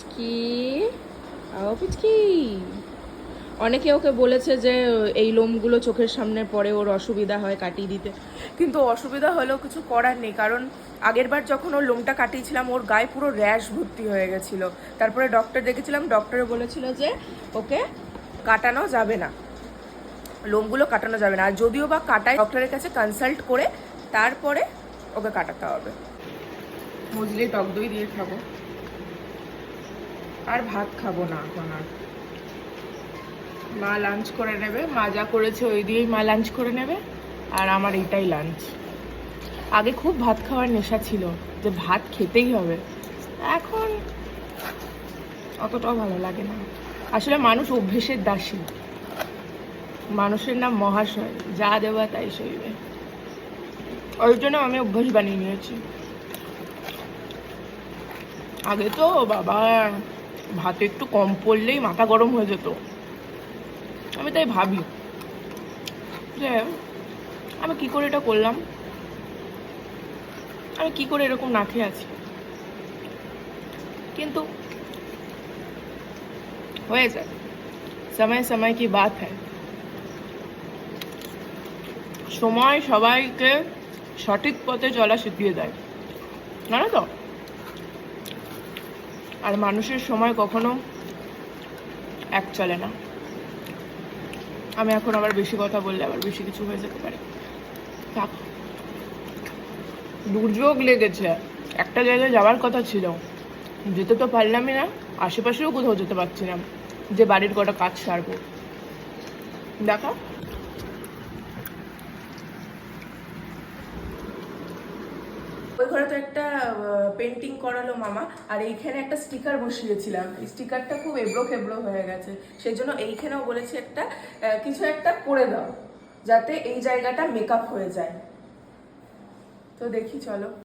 পুচকি, আও পুচকি। অনেকে ওকে বলেছে যে এই লোমগুলো চোখের সামনে পড়ে, ওর অসুবিধা হয় কাটিয়ে দিতে, কিন্তু অসুবিধা হলেও কিছু করার নেই, কারণ আগের বার যখন ওর লোমটা কাটিয়েছিলাম ওর গায়ে পুরো র্যাশ ভর্তি হয়ে গেছিলো। তারপরে ডক্টর দেখেছিলাম, ডক্টরে বলেছিল যে ওকে কাটানো যাবে না, লোমগুলো কাটানো যাবে না, আর যদিও বা কাটায় ডক্টরের কাছে কনসাল্ট করে তারপরে ওকে কাটাতে হবে। মজলি টক দই দিয়ে খাবো, আর ভাত খাবো না এখন আর। মা লাঞ্চ করে নেবে, মা যা করেছে ওই দিয়েই মা লাঞ্চ করে নেবে, আর আমার এইটাই লাঞ্চ। আগে খুব ভাত খাওয়ার নেশা ছিল, যে ভাত খেতেই হবে, এখন অতটাও ভালো লাগে না। আসলে মানুষ অভ্যেসের দাসী, মানুষের নাম মহাশয়, যা দেওয়া তাই সইবে। ওই জন্য আমি অভ্যাস বানিয়ে নিয়েছি। আগে তো বাবা ভাতে একটু কম পড়লেই মাথা গরম হয়ে যেত। আমি তাই ভাবি যে আমি কি করে এটা করলাম, আমি কি করে এরকম না খেয়ে আছি, কিন্তু হয়ে যায়, সময় সময় কি বাত হ্যায়। সময় সবাইকে সঠিক পথে চলা শিখিয়ে দেয়, জানো তো। আর মানুষের সময় কখনো এক চলে না। আমি এখন আবার বেশি কথা বললে আবার বেশি কিছু হয়ে যেতে পারে। থাক, দুর্যোগ লেগেছে, একটা জায়গায় যাওয়ার কথা ছিল, যেতে তো পারলামই না, আশেপাশেও কোথাও যেতে পারছি না, যে বাড়ির কটা কাজ সারবো। দেখো, ওই ঘরে তো একটা পেন্টিং করালো মামা, আর এইখানে একটা স্টিকার বসিয়েছিলাম, এই স্টিকারটা খুব এবড়ো খেবড়ো হয়ে গেছে, সেই জন্য এইখানেও বলেছি একটা কিছু একটা করে দাও, যাতে এই জায়গাটা মেকআপ হয়ে যায়। তো দেখি, চলো।